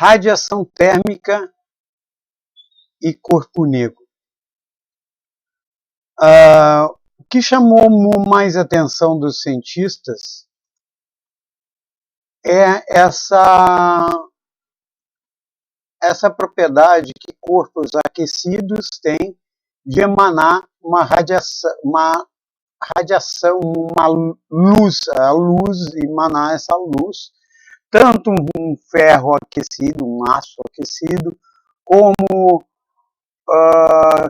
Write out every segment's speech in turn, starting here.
radiação térmica e corpo negro. O que chamou mais atenção dos cientistas é essa propriedade que corpos aquecidos têm de emanar uma luz, a luz, emanar essa luz, tanto um ferro aquecido, um aço aquecido, como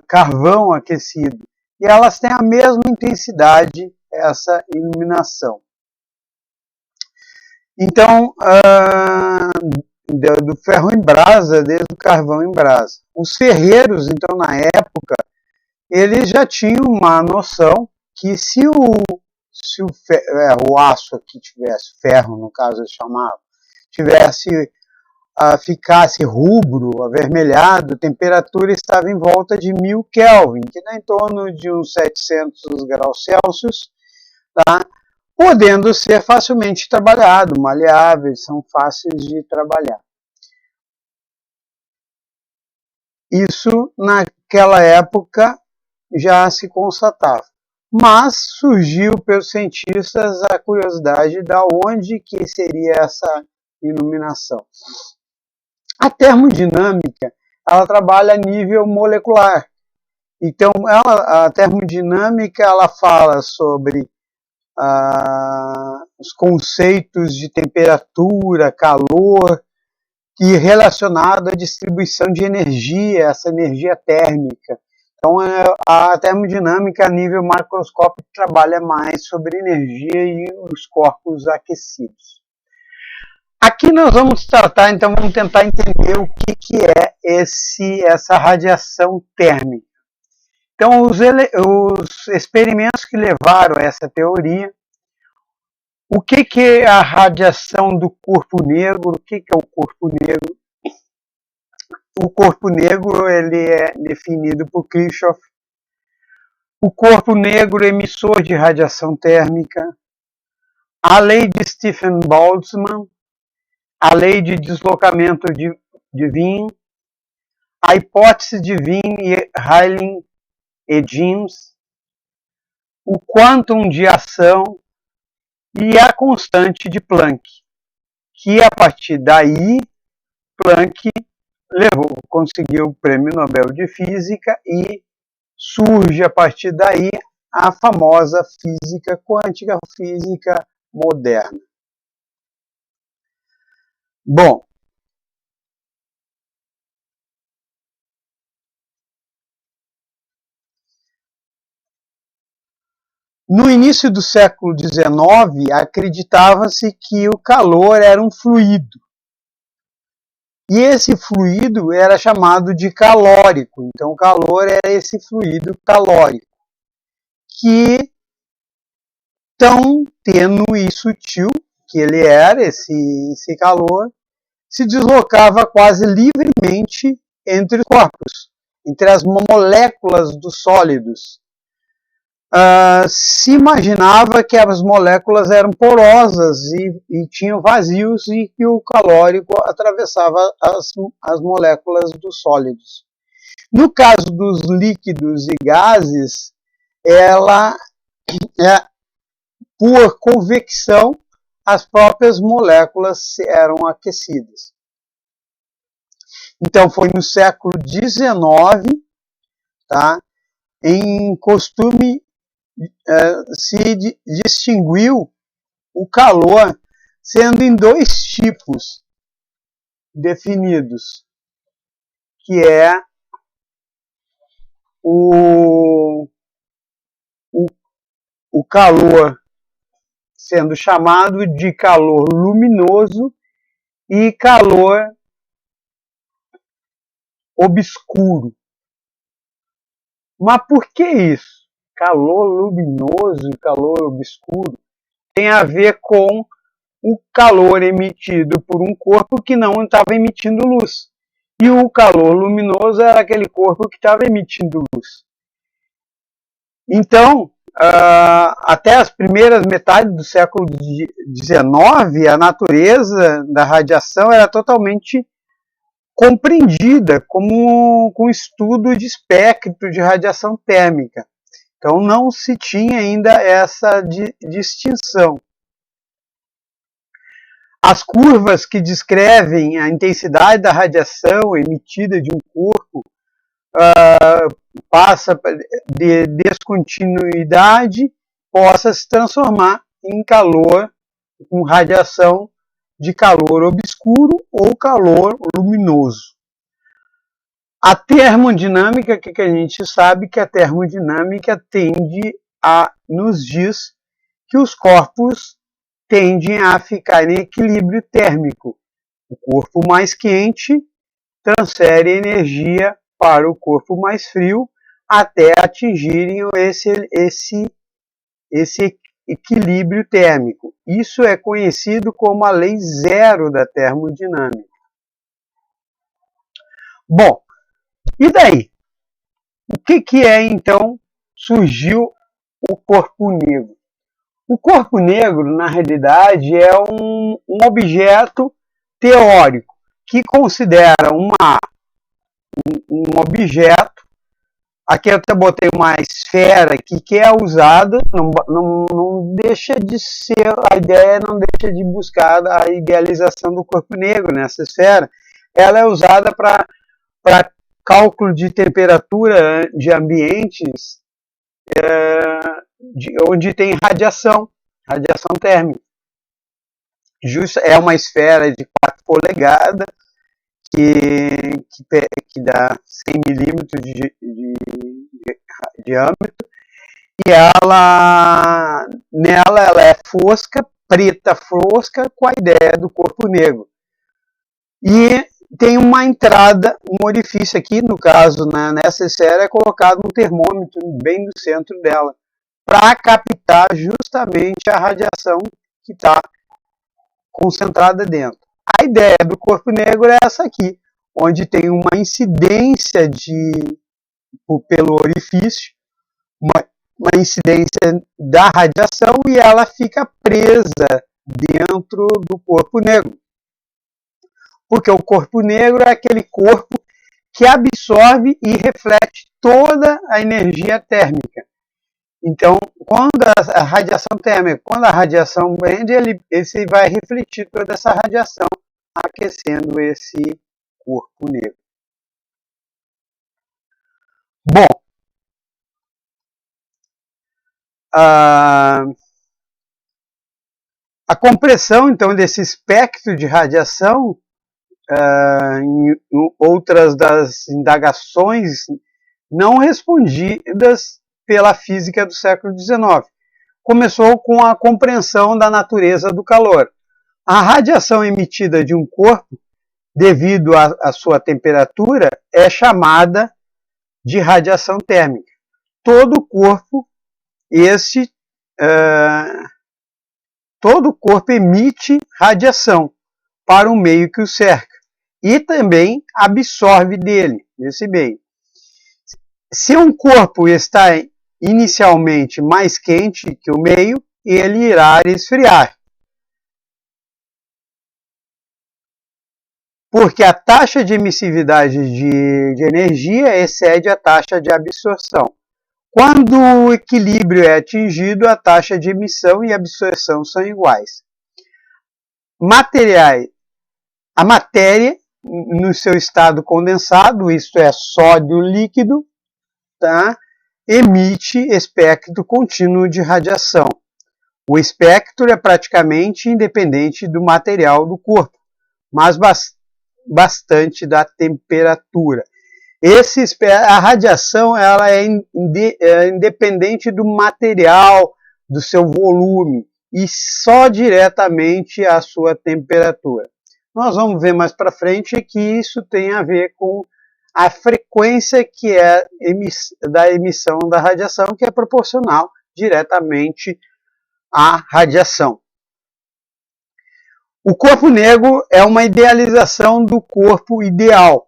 carvão aquecido. E elas têm a mesma intensidade, essa iluminação. Então, do ferro em brasa, desde o carvão em brasa. Os ferreiros, então, na época, eles já tinham uma noção que se o aço aqui tivesse, ferro no caso eles chamavam, ficasse rubro, avermelhado, a temperatura estava em volta de 1000 Kelvin, que dá em torno de uns 700 graus Celsius, tá? Podendo ser facilmente trabalhado, maleáveis, são fáceis de trabalhar. Isso, naquela época, já se constatava. Mas surgiu pelos cientistas a curiosidade de onde que seria essa iluminação. A termodinâmica, ela trabalha a nível molecular. Então, a termodinâmica, ela fala sobre os conceitos de temperatura, calor, e relacionado à distribuição de energia, essa energia térmica. Então, a termodinâmica a nível macroscópico trabalha mais sobre energia e os corpos aquecidos. Aqui nós vamos tratar, então vamos tentar entender o que é essa radiação térmica. Então, os experimentos que levaram a essa teoria, o que é a radiação do corpo negro? O que é o corpo negro? O corpo negro ele é definido por Kirchhoff. O corpo negro emissor de radiação térmica, a lei de Stephen Boltzmann, a lei de deslocamento de Wien, a hipótese de Wien e Rayleigh e Jeans, o quantum de ação e a constante de Planck, que a partir daí Planck conseguiu o Prêmio Nobel de Física e surge a partir daí a famosa física quântica, física moderna. Bom, no início do século XIX, acreditava-se que o calor era um fluido. E esse fluido era chamado de calórico. Então, o calor era esse fluido calórico, que tão tênue e sutil que ele era, esse calor, se deslocava quase livremente entre os corpos, entre as moléculas dos sólidos. Se imaginava que as moléculas eram porosas e tinham vazios e que o calórico atravessava as moléculas dos sólidos. No caso dos líquidos e gases, por convecção, as próprias moléculas eram aquecidas. Então, foi no século XIX, tá, em costume se distinguiu o calor sendo em dois tipos definidos, que é o calor sendo chamado de calor luminoso e calor obscuro. Mas por que isso? Calor luminoso e calor obscuro tem a ver com o calor emitido por um corpo que não estava emitindo luz. E o calor luminoso era aquele corpo que estava emitindo luz. Então, até as primeiras metades do século XIX, a natureza da radiação era totalmente compreendida como com estudo de espectro de radiação térmica. Então não se tinha ainda essa distinção. As curvas que descrevem a intensidade da radiação emitida de um corpo passa de descontinuidade, possa se transformar em calor, com radiação de calor obscuro ou calor luminoso. A termodinâmica, que a gente sabe que a termodinâmica tende a nos diz que os corpos tendem a ficar em equilíbrio térmico. O corpo mais quente transfere energia para o corpo mais frio até atingirem esse equilíbrio térmico. Isso é conhecido como a lei zero da termodinâmica. Bom, e daí? O que é, então, surgiu o corpo negro? O corpo negro, na realidade, é um objeto teórico que considera um objeto. Aqui eu até botei uma esfera aqui que é usada, não deixa de ser, a ideia não deixa de buscar a idealização do corpo negro nessa esfera. Ela é usada para cálculo de temperatura de ambientes onde tem radiação térmica. É uma esfera de 4 polegadas que dá 100 milímetros de diâmetro, e ela é fosca, preta fosca, com a ideia do corpo negro. E tem uma entrada, um orifício aqui, no caso, nessa esfera é colocado um termômetro bem no centro dela, para captar justamente a radiação que está concentrada dentro. A ideia do corpo negro é essa aqui, onde tem uma incidência pelo orifício, uma incidência da radiação, e ela fica presa dentro do corpo negro. Porque o corpo negro é aquele corpo que absorve e reflete toda a energia térmica. Então, quando a radiação térmica, quando a radiação prende, ele vai refletir toda essa radiação, aquecendo esse corpo negro. Bom, a compressão, então, desse espectro de radiação, em outras das indagações não respondidas pela física do século XIX, começou com a compreensão da natureza do calor. A radiação emitida de um corpo, devido à sua temperatura, é chamada de radiação térmica. Todo corpo emite radiação para o meio que o cerca e também absorve dele, desse meio. Se um corpo está inicialmente mais quente que o meio, ele irá esfriar. Porque a taxa de emissividade de energia excede a taxa de absorção. Quando o equilíbrio é atingido, a taxa de emissão e absorção são iguais. A matéria, no seu estado condensado, isto é, sódio líquido, tá? Emite espectro contínuo de radiação. O espectro é praticamente independente do material do corpo, mas bastante da temperatura. A radiação ela é independente do material, do seu volume, e só diretamente a sua temperatura. Nós vamos ver mais para frente que isso tem a ver com a frequência que é da emissão da radiação, que é proporcional diretamente à radiação. O corpo negro é uma idealização do corpo ideal,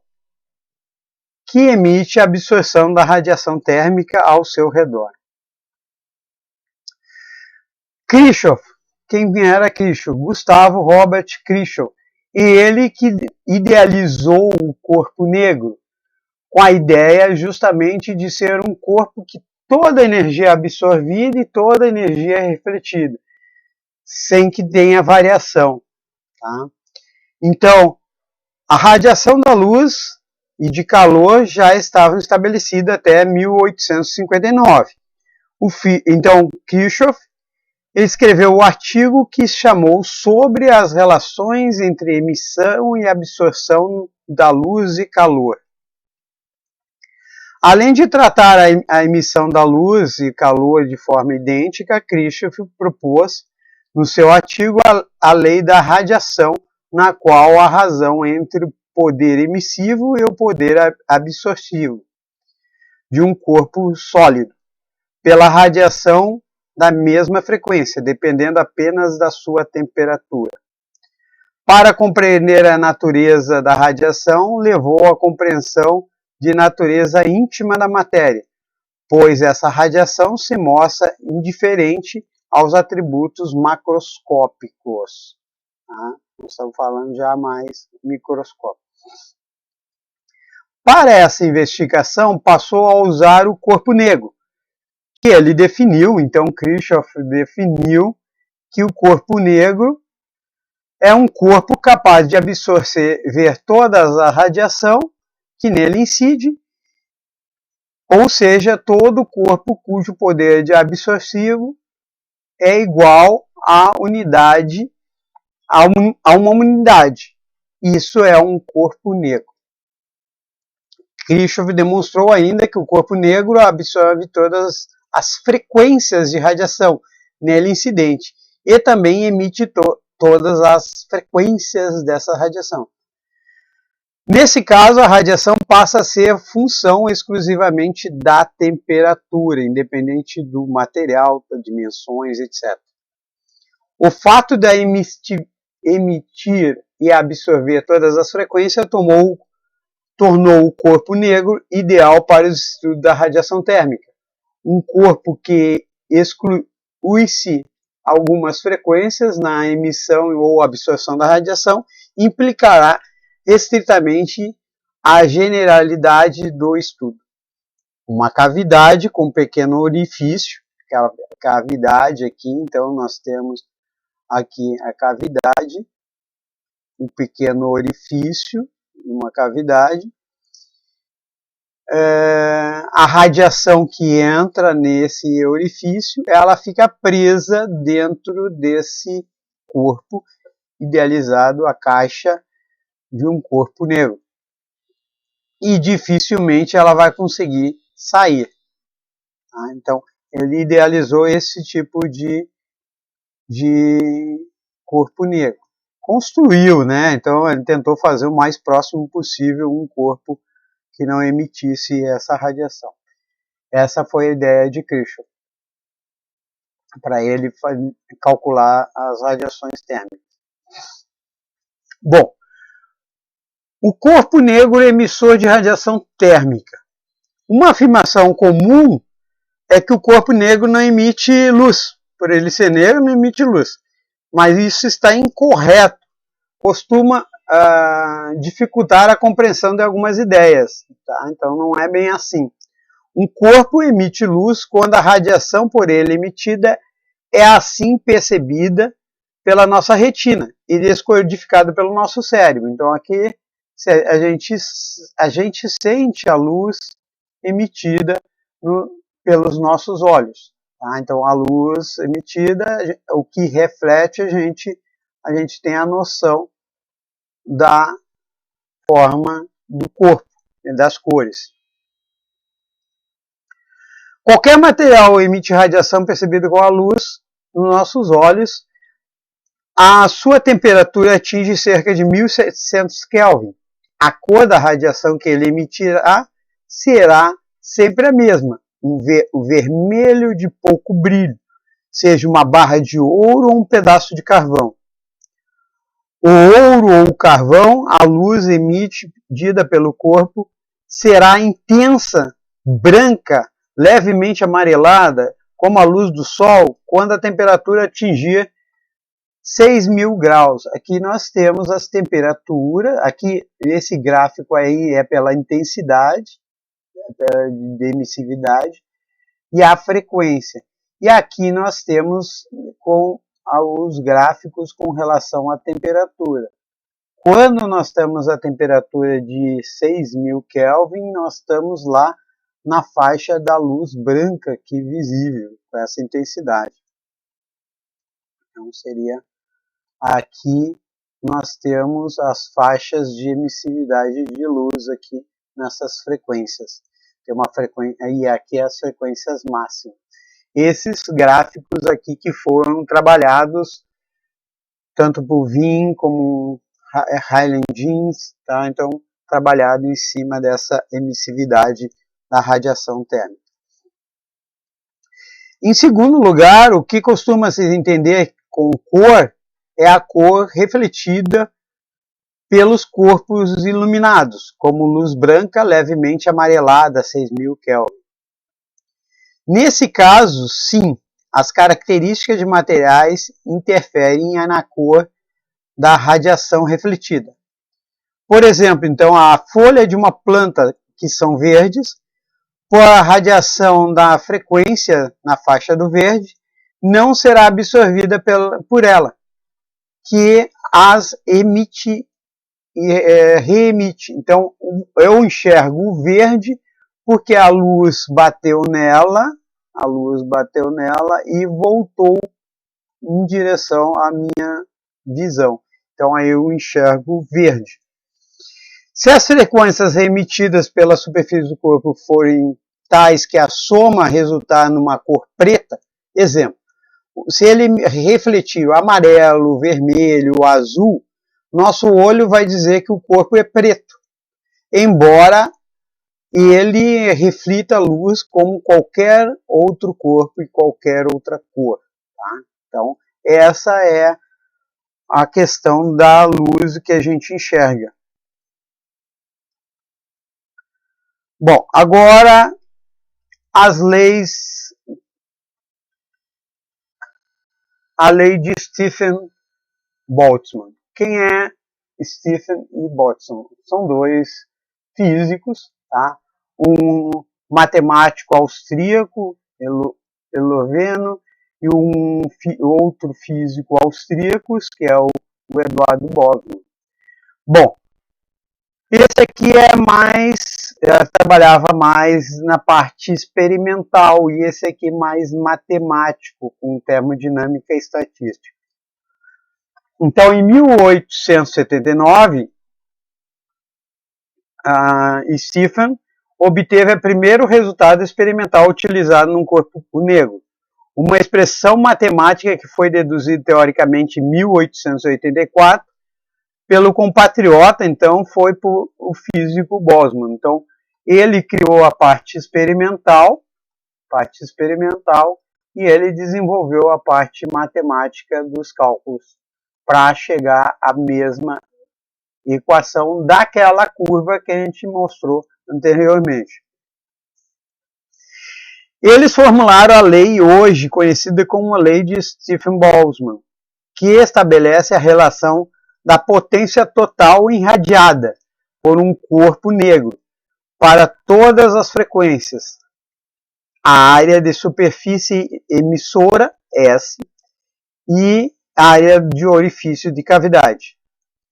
que emite a absorção da radiação térmica ao seu redor. Kirchhoff. Quem era Kirchhoff? Gustavo Robert Kirchhoff. e ele que idealizou o corpo negro, com a ideia justamente de ser um corpo que toda a energia é absorvida e toda a energia é refletida, sem que tenha variação. Tá? Então, a radiação da luz e de calor já estavam estabelecidas até 1859. Então, Kirchhoff escreveu o artigo que chamou sobre as relações entre emissão e absorção da luz e calor. Além de tratar a emissão da luz e calor de forma idêntica, Kirchhoff propôs, no seu artigo, a lei da radiação, na qual a razão entre o poder emissivo e o poder absortivo de um corpo sólido, pela radiação da mesma frequência, dependendo apenas da sua temperatura. Para compreender a natureza da radiação, levou à compreensão de natureza íntima da matéria, pois essa radiação se mostra indiferente aos atributos macroscópicos. Tá? Nós estamos falando já mais microscópico. Para essa investigação, passou a usar o corpo negro, que ele definiu, então Kirchhoff definiu que o corpo negro é um corpo capaz de absorver toda a radiação que nele incide, ou seja, todo corpo cujo poder de absortivo é igual a uma unidade. Isso é um corpo negro. Kirchhoff demonstrou ainda que o corpo negro absorve todas as frequências de radiação nele incidente e também emite todas as frequências dessa radiação. Nesse caso, a radiação passa a ser função exclusivamente da temperatura, independente do material, das dimensões, etc. O fato de emitir e absorver todas as frequências tornou o corpo negro ideal para o estudo da radiação térmica. Um corpo que excluísse algumas frequências na emissão ou absorção da radiação implicará estritamente a generalidade do estudo. Uma cavidade com um pequeno orifício, aquela cavidade aqui, então nós temos aqui a cavidade, um pequeno orifício, uma cavidade. A radiação que entra nesse orifício, ela fica presa dentro desse corpo idealizado, a caixa de um corpo negro. E dificilmente ela vai conseguir sair. Tá? Então, ele idealizou esse tipo de corpo negro. Construiu, né? Então, ele tentou fazer o mais próximo possível um corpo que não emitisse essa radiação. Essa foi a ideia de Kirchhoff, para ele calcular as radiações térmicas. Bom, o corpo negro é emissor de radiação térmica. Uma afirmação comum é que o corpo negro não emite luz. Por ele ser negro, não emite luz. Mas isso está incorreto. Costuma dificultar a compreensão de algumas ideias. Tá? Então não é bem assim. Um corpo emite luz quando a radiação por ele emitida é assim percebida pela nossa retina e descodificada pelo nosso cérebro. Então aqui a gente sente a luz emitida pelos nossos olhos. Tá? Então a luz emitida, o que reflete a gente tem a noção da forma do corpo, das cores. Qualquer material emite radiação percebida com a luz nos nossos olhos. A sua temperatura atinge cerca de 1700 Kelvin. A cor da radiação que ele emitirá será sempre a mesma, o vermelho de pouco brilho, seja uma barra de ouro ou um pedaço de carvão. O ouro ou o carvão, a luz emitida pelo corpo, será intensa, branca, levemente amarelada, como a luz do sol, quando a temperatura atingir 6.000 graus. Aqui nós temos as temperaturas, aqui esse gráfico aí é pela intensidade de emissividade e a frequência. E aqui nós temos com os gráficos com relação à temperatura. Quando nós temos a temperatura de 6.000 Kelvin, nós estamos lá na faixa da luz branca aqui visível, com essa intensidade. Então seria aqui nós temos as faixas de emissividade de luz aqui nessas frequências. Tem uma frequência, e aqui as frequências máximas. Esses gráficos aqui que foram trabalhados tanto por Wien como Highland Jeans, tá? Então trabalhado em cima dessa emissividade da radiação térmica. Em segundo lugar, o que costuma se entender com cor é a cor refletida pelos corpos iluminados, como luz branca levemente amarelada, 6.000 Kelvin. Nesse caso, sim, as características de materiais interferem na cor da radiação refletida. Por exemplo, então, a folha de uma planta, que são verdes, por a radiação da frequência na faixa do verde, não será absorvida por ela, que as emite e reemite. Então, eu enxergo o verde porque a luz bateu nela e voltou em direção à minha visão. Então, aí eu enxergo o verde. Se as frequências emitidas pela superfície do corpo forem tais que a soma resultar numa cor preta, exemplo, se ele refletir o amarelo, o vermelho, o azul, nosso olho vai dizer que o corpo é preto, embora ele reflita a luz como qualquer outro corpo e qualquer outra cor. Tá? Então, essa é a questão da luz que a gente enxerga. Bom, agora as leis, a lei de Stephen Boltzmann. Quem é Stephen e Boltzmann? São dois físicos, tá? Um matemático austríaco, esloveno, e outro físico austríaco, que é o Eduardo Boltzmann. Bom, esse aqui trabalhava mais na parte experimental, e esse aqui mais matemático, com termodinâmica e estatística. Então, em 1879, Stephen obteve o primeiro resultado experimental utilizado num corpo negro. Uma expressão matemática que foi deduzida teoricamente em 1884 pelo compatriota, então, foi por o físico Boltzmann. Então, ele criou a parte experimental, e ele desenvolveu a parte matemática dos cálculos para chegar à mesma equação daquela curva que a gente mostrou anteriormente. Eles formularam a lei hoje conhecida como a lei de Stephen Boltzmann, que estabelece a relação da potência total irradiada por um corpo negro para todas as frequências. A área de superfície emissora, S, e a área de orifício de cavidade,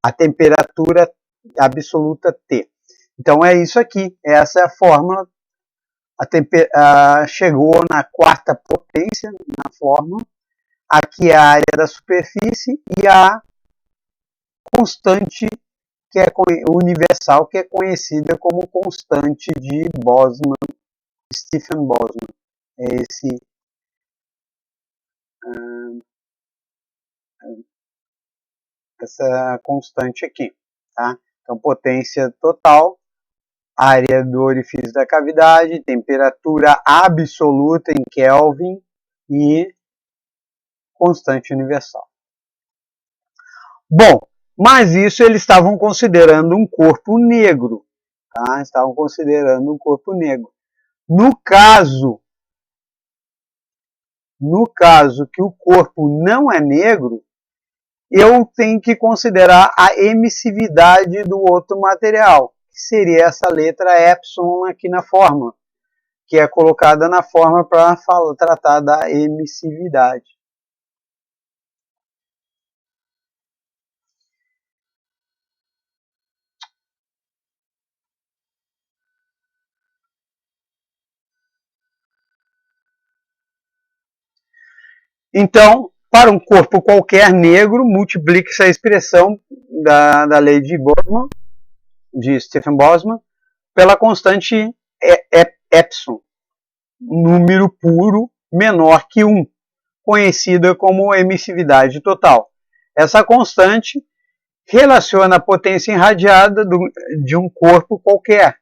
a temperatura absoluta T. Então é isso aqui, essa é a fórmula. Chegou na quarta potência na fórmula. Aqui é a área da superfície e a constante que é universal, que é conhecida como constante de Boltzmann, Stephen Boltzmann. É essa constante aqui, tá? Então, potência total, área do orifício da cavidade, temperatura absoluta em Kelvin e constante universal. Bom, mas isso eles estavam considerando um corpo negro, tá? Estavam considerando um corpo negro. No caso que o corpo não é negro, eu tenho que considerar a emissividade do outro material, que seria essa letra epsilon aqui na fórmula, que é colocada na fórmula para tratar da emissividade. Então, para um corpo qualquer negro, multiplique essa expressão da lei de Boltzmann, de Stephen Boltzmann, pela constante epsilon, número puro menor que 1, conhecida como emissividade total. Essa constante relaciona a potência irradiada de um corpo qualquer,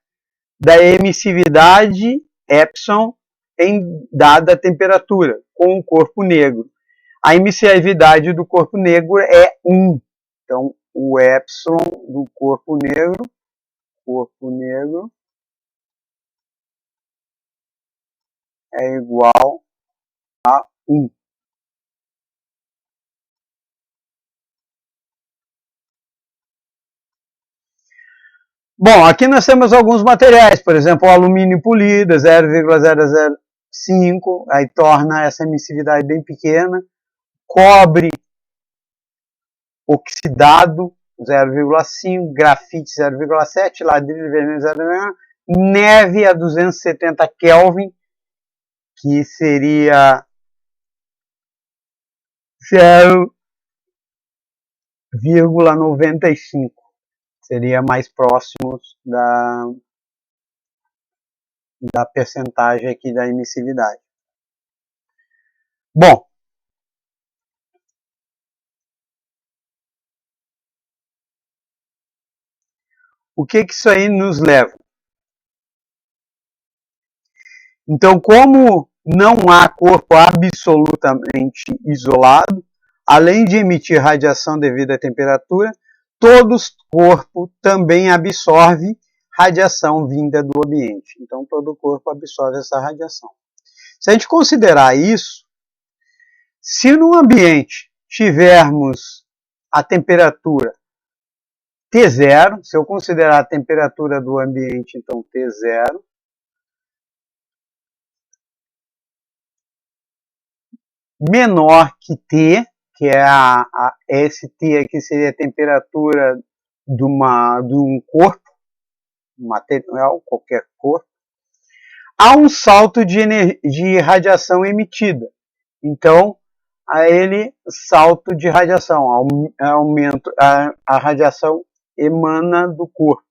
da emissividade epsilon em dada temperatura, com um corpo negro. A emissividade do corpo negro é 1. Então, o epsilon do corpo negro é igual a 1. Bom, aqui nós temos alguns materiais, por exemplo, o alumínio polido, 0,005, aí torna essa emissividade bem pequena. Cobre oxidado, 0,5, grafite 0,7, ladrilho vermelho 0,1, neve a 270 Kelvin, que seria 0,95. Seria mais próximos da percentagem aqui da emissividade. Bom, o que isso aí nos leva? Então, como não há corpo absolutamente isolado, além de emitir radiação devido à temperatura, todo corpo também absorve radiação vinda do ambiente. Então, todo corpo absorve essa radiação. Se a gente considerar isso, se no ambiente tivermos a temperatura T0, se eu considerar a temperatura do ambiente, então T0, menor que T, que é esse T aqui seria a temperatura de um corpo, material, qualquer corpo, há um salto de radiação emitida. Então, a ele salto de radiação, aumento, a radiação emana do corpo.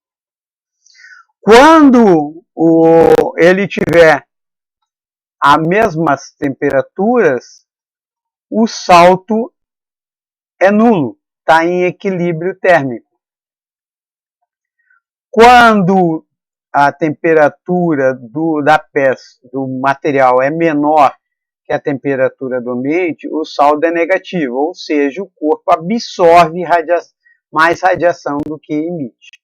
Quando ele tiver as mesmas temperaturas, o salto é nulo, está em equilíbrio térmico. Quando a temperatura do material é menor que a temperatura do ambiente, o saldo é negativo, ou seja, o corpo absorve mais radiação do que emite.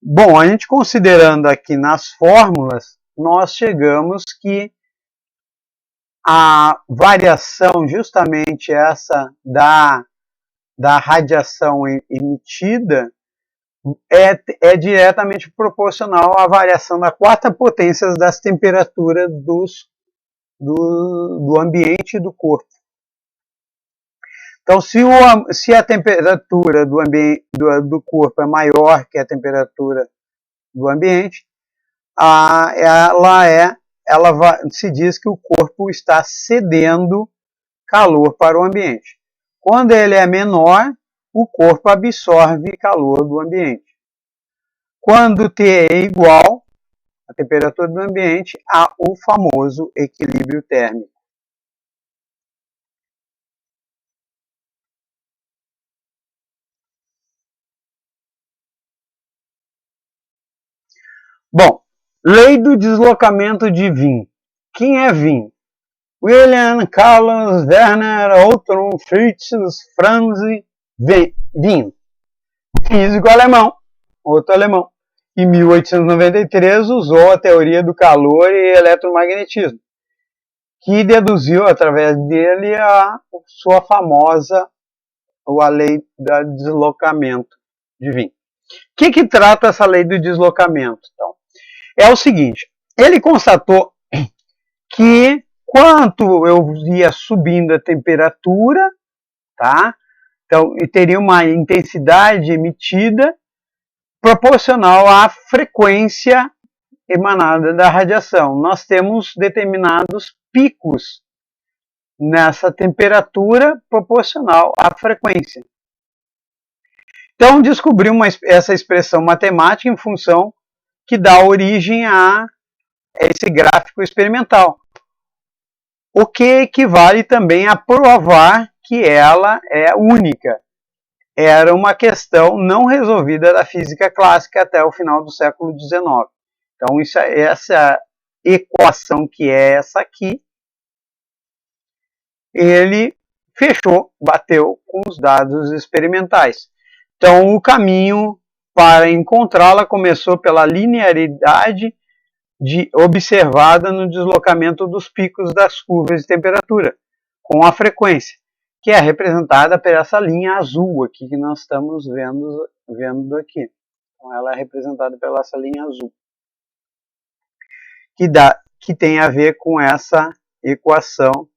Bom, a gente considerando aqui nas fórmulas, nós chegamos que a variação, justamente essa da radiação emitida, é diretamente proporcional à variação da quarta potência das temperaturas do ambiente e do corpo. Então, se a temperatura do corpo é maior que a temperatura do ambiente, se diz que o corpo está cedendo calor para o ambiente. Quando ele é menor, o corpo absorve calor do ambiente. Quando T é igual à temperatura do ambiente, há o famoso equilíbrio térmico. Bom, lei do deslocamento de Wien. Quem é Wien? Wilhelm Carlos Werner Otto Fritz Franz Wien, físico alemão, outro alemão. Em 1893 usou a teoria do calor e eletromagnetismo, que deduziu através dele a sua famosa a lei do deslocamento de Wien. O que trata essa lei do deslocamento? Então, é o seguinte, ele constatou que quanto eu ia subindo a temperatura, tá? Então, e teria uma intensidade emitida proporcional à frequência emanada da radiação. Nós temos determinados picos nessa temperatura proporcional à frequência. Então, descobri essa expressão matemática em função que dá origem a esse gráfico experimental. O que equivale também a provar que ela é única. Era uma questão não resolvida da física clássica até o final do século XIX. Então, essa equação que é essa aqui, ele fechou, bateu com os dados experimentais. Então, o caminho para encontrá-la começou pela linearidade observada no deslocamento dos picos das curvas de temperatura, com a frequência, que é representada por essa linha azul aqui que nós estamos vendo aqui. Então, ela é representada pela essa linha azul, que tem a ver com essa equação,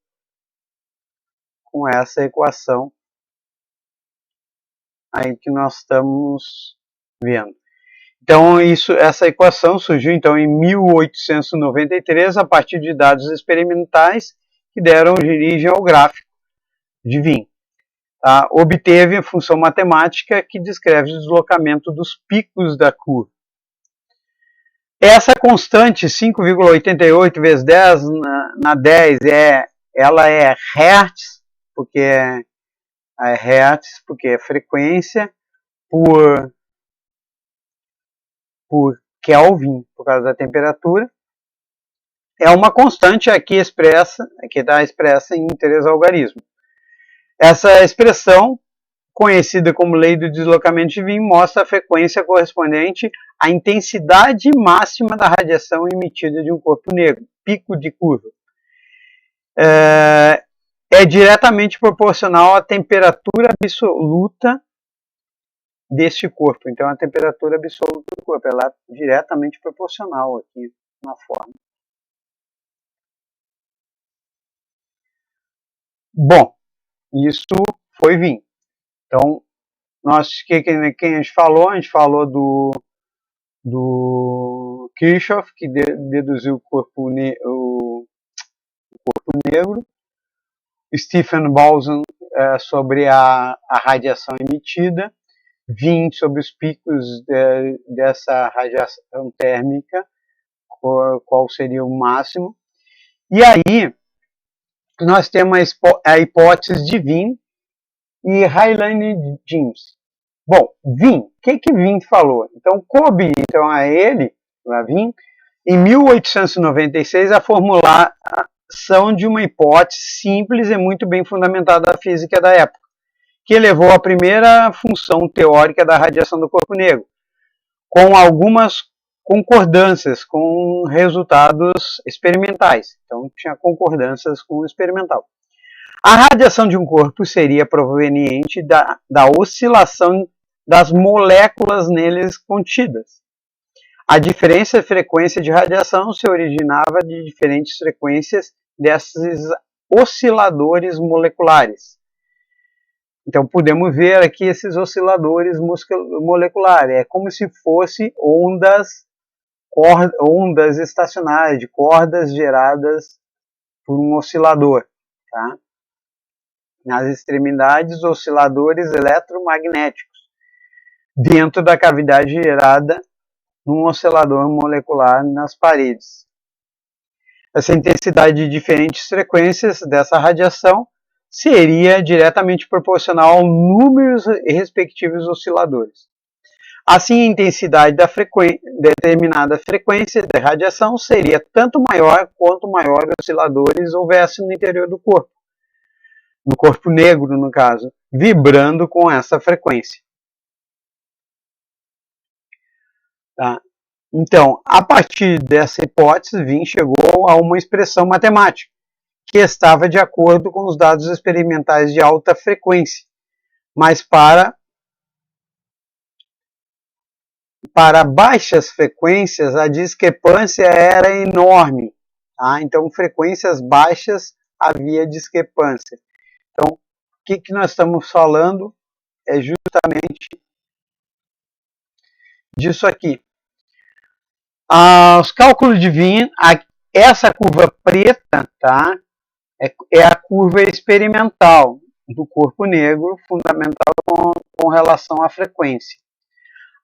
aí que nós estamos vendo. Então, essa equação surgiu então em 1893 a partir de dados experimentais que deram origem ao gráfico de Wien. Tá? Obteve a função matemática que descreve o deslocamento dos picos da curva. Essa constante 5,88 vezes 10 na 10 ela é Hertz, porque é frequência, por Kelvin, por causa da temperatura. É uma constante aqui está expressa em 3 algarismos. Essa expressão, conhecida como lei do deslocamento de Wien, mostra a frequência correspondente à intensidade máxima da radiação emitida de um corpo negro, pico de curva. É diretamente proporcional à temperatura absoluta deste corpo. Então, a temperatura absoluta do corpo, ela é diretamente proporcional aqui na forma. Bom, isso foi Wien. Então, quem a gente falou? A gente falou do Kirchhoff, que deduziu o corpo negro. Stephen Boltzmann sobre a radiação emitida. Wien sobre os picos dessa radiação térmica, qual seria o máximo. E aí, nós temos a hipótese de Wien e Rayleigh-Jeans. Bom, Wien, o que Wien falou? Então, coube a ele, a Wien, em 1896, a formulação de uma hipótese simples e muito bem fundamentada da física da época, que elevou à primeira função teórica da radiação do corpo negro, com algumas concordâncias com resultados experimentais. Então, tinha concordâncias com o experimental. A radiação de um corpo seria proveniente da oscilação das moléculas neles contidas. A diferença de frequência de radiação se originava de diferentes frequências desses osciladores moleculares. Então, podemos ver aqui esses osciladores moleculares. É como se fosse ondas estacionárias, de cordas geradas por um oscilador. Tá? Nas extremidades, osciladores eletromagnéticos, dentro da cavidade gerada num oscilador molecular nas paredes. Essa intensidade de diferentes frequências dessa radiação seria diretamente proporcional ao número e respectivos osciladores. Assim, a intensidade da determinada frequência de radiação seria tanto maior quanto maior osciladores houvesse no interior do corpo. No corpo negro, no caso, vibrando com essa frequência. Tá? Então, a partir dessa hipótese, Wien chegou a uma expressão matemática, que estava de acordo com os dados experimentais de alta frequência, mas para baixas frequências a discrepância era enorme, tá? Então frequências baixas havia discrepância. Então o que nós estamos falando é justamente disso aqui. Os cálculos de Wien, essa curva preta, tá? É a curva experimental do corpo negro, fundamental com relação à frequência.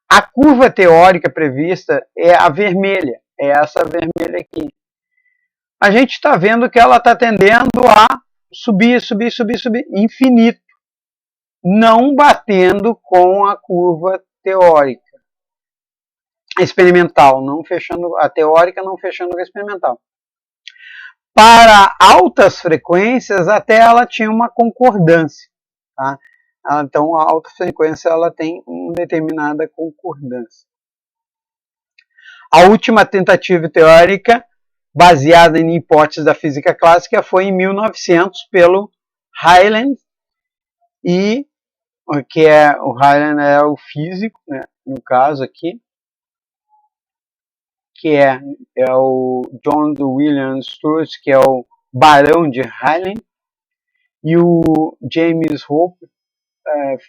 A curva teórica prevista é a vermelha, é essa vermelha aqui. A gente está vendo que ela está tendendo a subir, infinito, não batendo com a curva teórica. Experimental, não fechando a teórica, não fechando com a experimental. Para altas frequências, até ela tinha uma concordância, tá? Então, a alta frequência ela tem uma determinada concordância. A última tentativa teórica, baseada em hipóteses da física clássica, foi em 1900 pelo Hyland, e que o Hyland é o físico, né, no caso aqui, que é o John William Sturt, que é o Barão de Hyland, e o James Hope,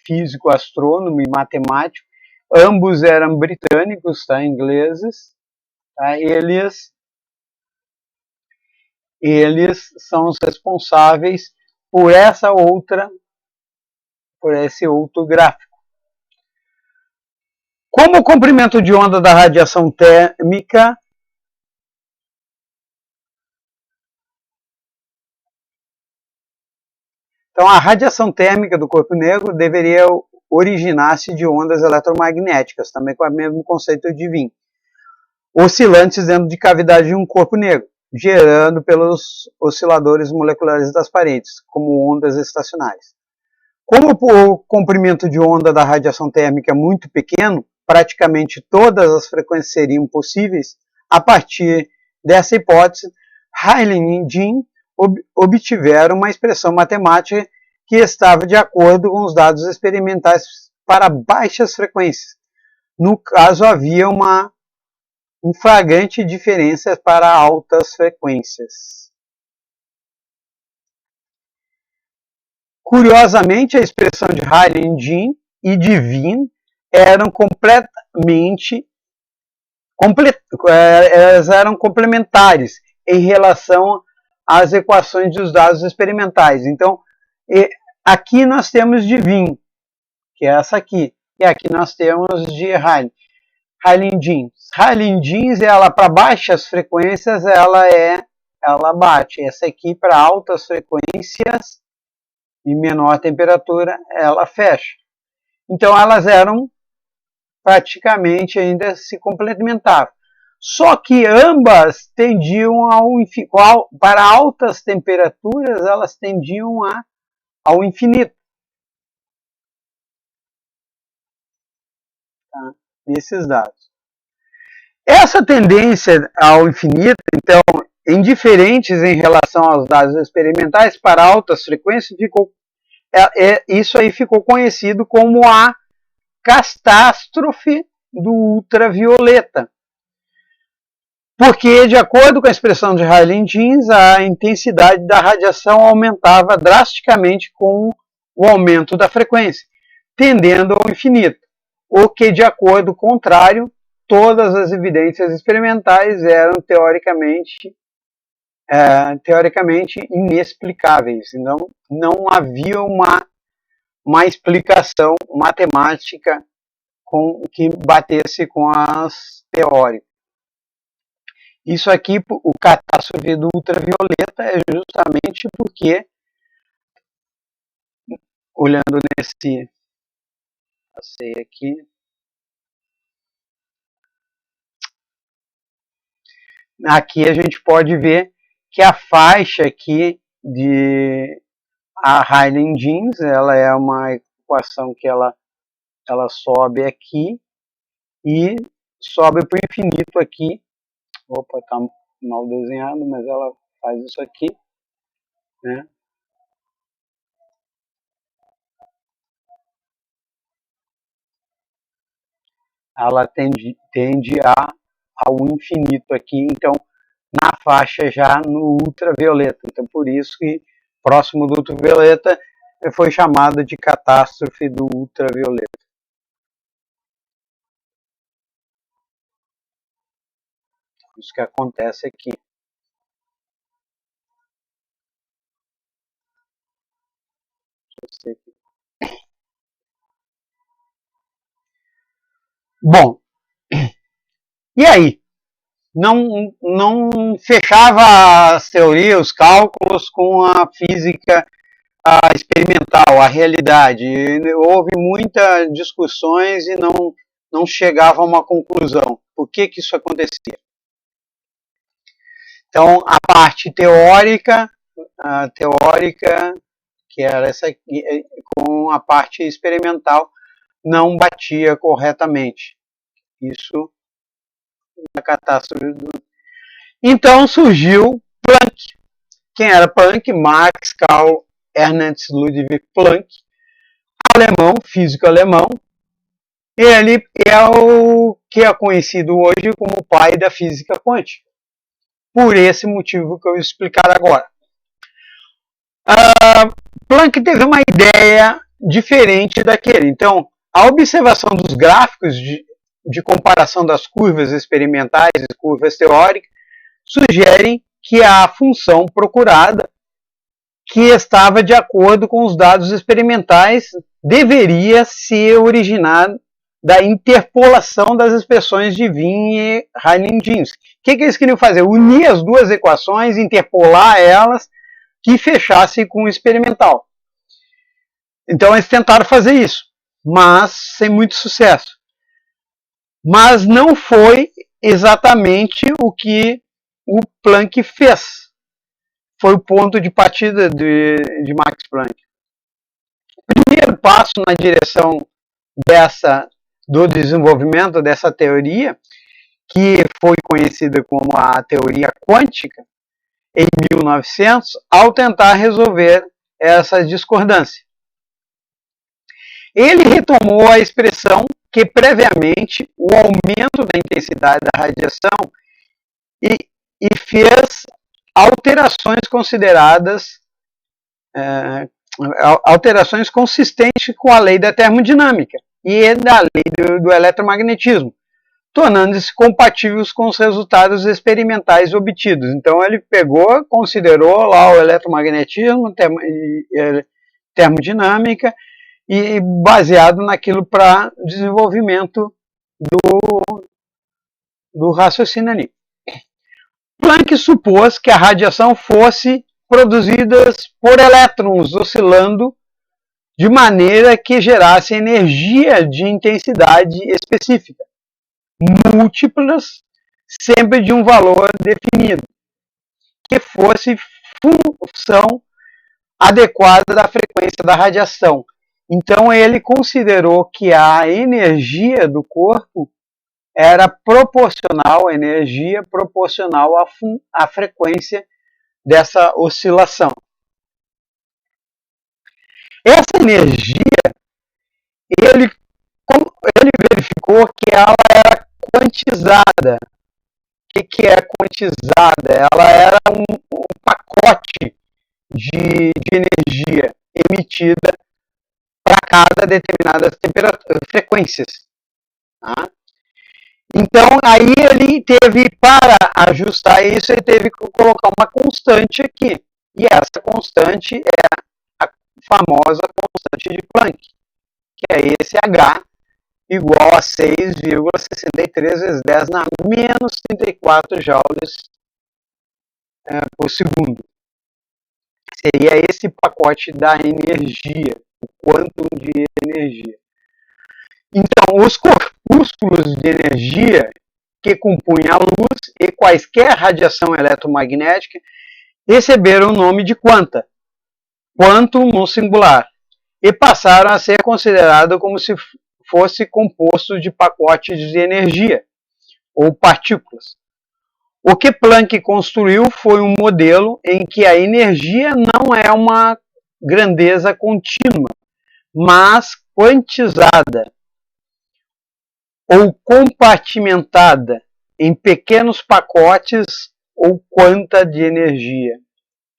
físico, astrônomo e matemático. Ambos eram britânicos, tá, ingleses. Tá? Eles são os responsáveis por esse outro gráfico. Como o comprimento de onda da radiação térmica Então, a radiação térmica do corpo negro deveria originar-se de ondas eletromagnéticas, também com o mesmo conceito de Wien, oscilantes dentro de cavidade de um corpo negro, gerando pelos osciladores moleculares das paredes, como ondas estacionárias. Como o comprimento de onda da radiação térmica é muito pequeno, praticamente todas as frequências seriam possíveis, a partir dessa hipótese, Hyland e Jean obtiveram uma expressão matemática que estava de acordo com os dados experimentais para baixas frequências. No caso, havia uma flagrante diferença para altas frequências. Curiosamente, a expressão de Hyland e de Wien eram elas eram complementares em relação às equações dos dados experimentais. Então, aqui nós temos de Wien, que é essa aqui, e aqui nós temos de Hyland-Jeans. Hyland-Jeans, ela para baixas frequências, ela bate. Essa aqui para altas frequências e menor temperatura, ela fecha. Então elas eram praticamente ainda se complementavam. Só que ambas tendiam para altas temperaturas, elas tendiam ao infinito. Tá? Nesses dados. Essa tendência ao infinito, então, indiferentes em relação aos dados experimentais para altas frequências, isso aí ficou conhecido como a catástrofe do ultravioleta. Porque, de acordo com a expressão de Hyland-Jeans, a intensidade da radiação aumentava drasticamente com o aumento da frequência, tendendo ao infinito. O que, de acordo contrário, todas as evidências experimentais eram teoricamente inexplicáveis. Não havia uma explicação matemática que batesse com as teóricas. Isso aqui, o catástrofe do ultravioleta, é justamente porque, olhando nesse, passei aqui, aqui a gente pode ver que a faixa aqui de a Hyland-Jeans, ela é uma equação que ela sobe aqui e sobe para o infinito aqui. Opa, está mal desenhado, mas ela faz isso aqui. né? Ela tende ao infinito aqui, então na faixa já no ultravioleta. Então por isso que próximo do ultravioleta foi chamada de catástrofe do ultravioleta. Isso que acontece aqui. Bom, e aí? Não fechava as teorias, os cálculos com a física experimental, a realidade. Houve muitas discussões e não chegava a uma conclusão. Por que isso acontecia? Então, a parte teórica, que era essa aqui, com a parte experimental, não batia corretamente. Isso na catástrofe. Então surgiu Planck. Quem era Planck? Max Carl Ernst Ludwig Planck, alemão, físico alemão. Ele é o que é conhecido hoje como o pai da física quântica. Por esse motivo que eu vou explicar agora. Planck teve uma ideia diferente daquele. Então, a observação dos gráficos de comparação das curvas experimentais e curvas teóricas sugerem que a função procurada, que estava de acordo com os dados experimentais, deveria se originar da interpolação das expressões de Wien e Rayleigh-Jeans. O que eles queriam fazer? Unir as duas equações, interpolar elas, que fechasse com o experimental. Então eles tentaram fazer isso, mas sem muito sucesso. Mas não foi exatamente o que o Planck fez. Foi o ponto de partida de Max Planck. O primeiro passo na direção do desenvolvimento dessa teoria, que foi conhecida como a teoria quântica, em 1900, ao tentar resolver essa discordância. Ele retomou a expressão que previamente o aumento da intensidade da radiação e fez alterações consideradas alterações consistentes com a lei da termodinâmica e da lei do eletromagnetismo, tornando-se compatíveis com os resultados experimentais obtidos. Então ele pegou, considerou lá o eletromagnetismo, termodinâmica, e baseado naquilo para desenvolvimento do raciocínio ali. Planck supôs que a radiação fosse produzida por elétrons oscilando de maneira que gerasse energia de intensidade específica, múltiplas, sempre de um valor definido, que fosse função adequada da frequência da radiação. Então ele considerou que a energia do corpo era proporcional, a energia proporcional à frequência dessa oscilação. Essa energia, ele verificou que ela era quantizada. O que é quantizada? Ela era um pacote de energia emitida para cada determinada frequências. Tá? Então, aí ele teve, para ajustar isso, ele teve que colocar uma constante aqui. E essa constante é a famosa constante de Planck, que é esse H igual a 6,63 vezes 10 na menos 34 joules por segundo. Seria esse pacote da energia, o quantum de energia. Então, os corpúsculos de energia que compunham a luz e quaisquer radiação eletromagnética receberam o nome de quanta, quantum no singular, e passaram a ser considerados como se fosse composto de pacotes de energia, ou partículas. O que Planck construiu foi um modelo em que a energia não é uma grandeza contínua, mas quantizada ou compartimentada em pequenos pacotes ou quanta de energia.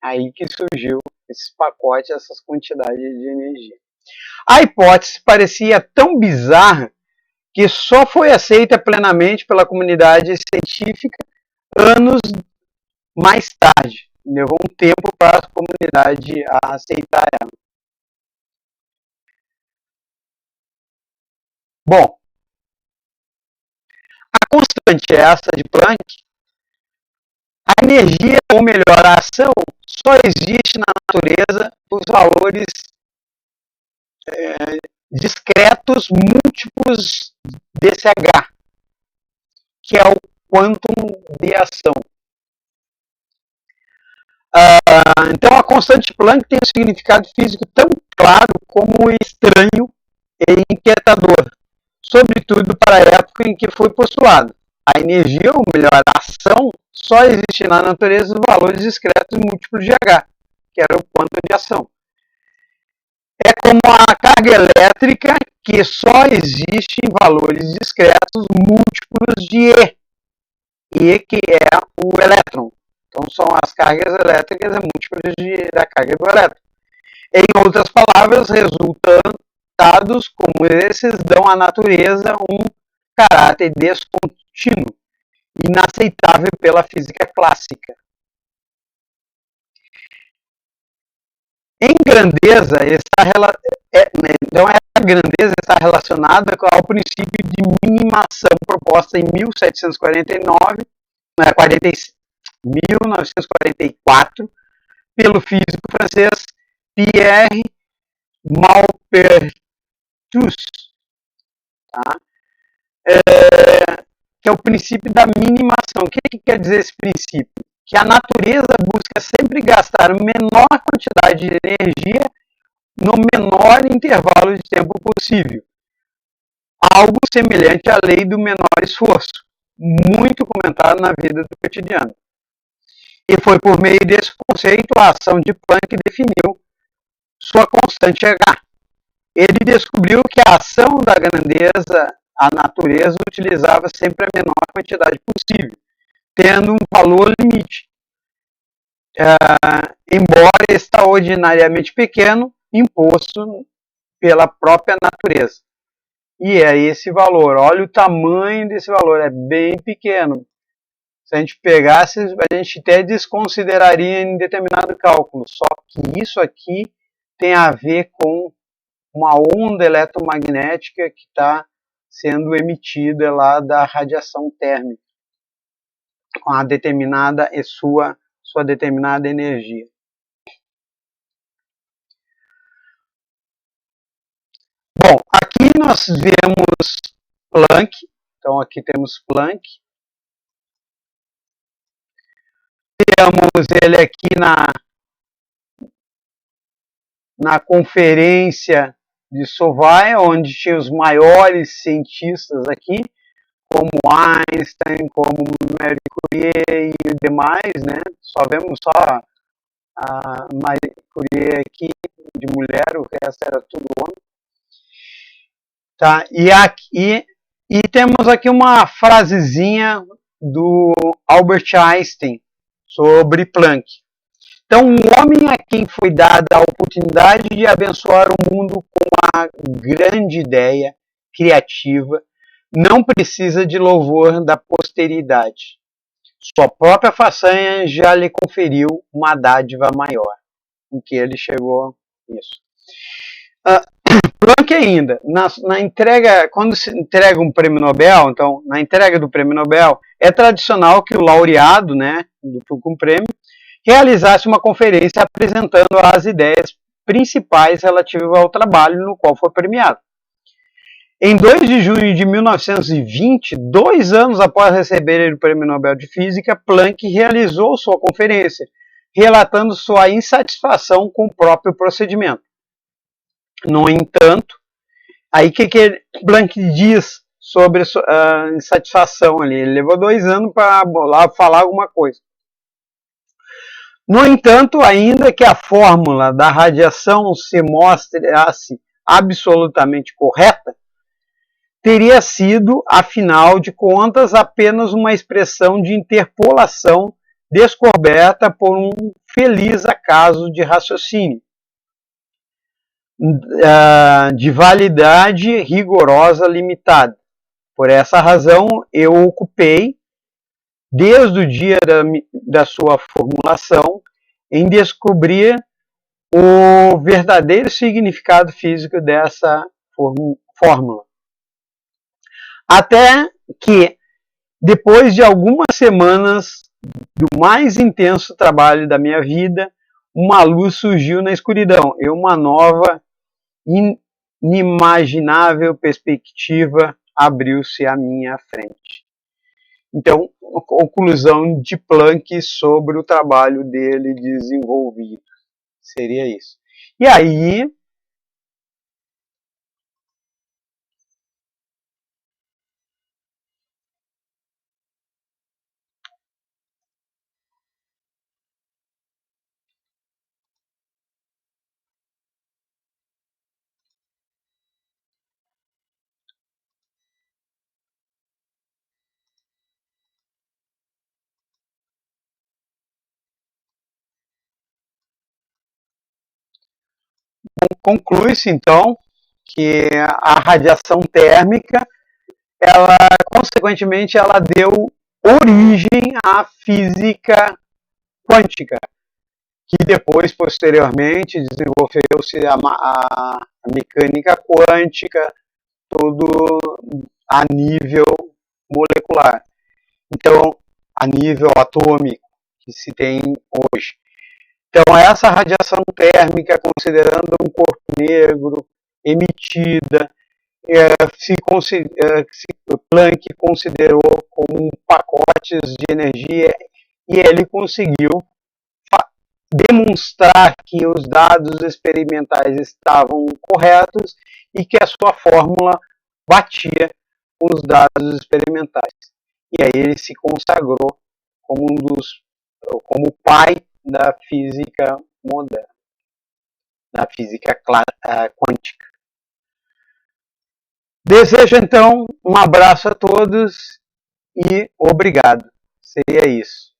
Aí que surgiu esses pacotes, essas quantidades de energia. A hipótese parecia tão bizarra que só foi aceita plenamente pela comunidade científica anos mais tarde. Levou um tempo para a comunidade a aceitar ela. Bom, a constante é essa de Planck. A energia, ou melhor, a ação, só existe na natureza por valores discretos múltiplos desse H, que é o quantum de ação. Então a constante Planck tem um significado físico tão claro como estranho e inquietador, sobretudo para a época em que foi postulado. A energia, ou melhor, a ação, só existe na natureza dos valores discretos múltiplos de H, que era o quantum de ação. É como a carga elétrica, que só existe em valores discretos múltiplos de E. E que é o elétron. Então são as cargas elétricas múltiplas da carga do elétron. Em outras palavras, resultados como esses dão à natureza um caráter descontínuo, inaceitável pela física clássica. Em grandeza, então a grandeza está relacionada ao princípio de minimação proposta em 1944 pelo físico francês Pierre Maupertuis, tá? Que é o princípio da minimação. O que quer dizer esse princípio? Que a natureza busca sempre gastar a menor quantidade de energia no menor intervalo de tempo possível. Algo semelhante à lei do menor esforço, muito comentado na vida do cotidiano. E foi por meio desse conceito a ação de Planck definiu sua constante H. Ele descobriu que a ação da grandeza, a natureza utilizava sempre a menor quantidade possível, tendo um valor limite, embora extraordinariamente pequeno, imposto pela própria natureza. E é esse valor. Olha o tamanho desse valor, é bem pequeno. Se a gente pegasse, a gente até desconsideraria em determinado cálculo. Só que isso aqui tem a ver com uma onda eletromagnética que está sendo emitida lá da radiação térmica, com a determinada e sua determinada energia. Bom, aqui nós vemos Planck, então aqui temos Planck. Temos ele aqui na conferência de Solvay, onde tinha os maiores cientistas aqui, como Einstein, como Marie Curie e demais, né? Só vemos só a Marie Curie aqui de mulher, o resto era tudo homem. Tá? E temos aqui uma frasezinha do Albert Einstein sobre Planck. Então, um homem a quem foi dada a oportunidade de abençoar o mundo com uma grande ideia criativa, não precisa de louvor da posteridade. Sua própria façanha já lhe conferiu uma dádiva maior, em que ele chegou nisso. Planck ainda, na entrega, quando se entrega um prêmio Nobel, então, na entrega do prêmio Nobel, é tradicional que o laureado, né, com o prêmio, realizasse uma conferência apresentando as ideias principais relativas ao trabalho no qual foi premiado. Em 2 de junho de 1920, 2 anos após receber o Prêmio Nobel de Física, Planck realizou sua conferência, relatando sua insatisfação com o próprio procedimento. No entanto, aí que Planck diz sobre a insatisfação ali. Ele levou 2 anos para lá falar alguma coisa. No entanto, ainda que a fórmula da radiação se mostrasse absolutamente correta, teria sido, afinal de contas, apenas uma expressão de interpolação descoberta por um feliz acaso de raciocínio, de validade rigorosa limitada. Por essa razão, eu ocupei, desde o dia da sua formulação, em descobrir o verdadeiro significado físico dessa fórmula. Até que, depois de algumas semanas do mais intenso trabalho da minha vida, uma luz surgiu na escuridão e uma nova, inimaginável perspectiva abriu-se à minha frente. Então, a conclusão de Planck sobre o trabalho dele desenvolvido seria isso. E aí, conclui-se então que a radiação térmica, ela, consequentemente, ela deu origem à física quântica, que depois, posteriormente, desenvolveu-se a mecânica quântica, tudo a nível molecular. Então, a nível atômico, que se tem hoje. Então, essa radiação térmica, considerando um corpo negro emitida, Planck considerou como pacotes de energia e ele conseguiu demonstrar que os dados experimentais estavam corretos e que a sua fórmula batia com os dados experimentais. E aí ele se consagrou como como o pai da física moderna, da física quântica. Desejo então um abraço a todos e obrigado. Seria isso.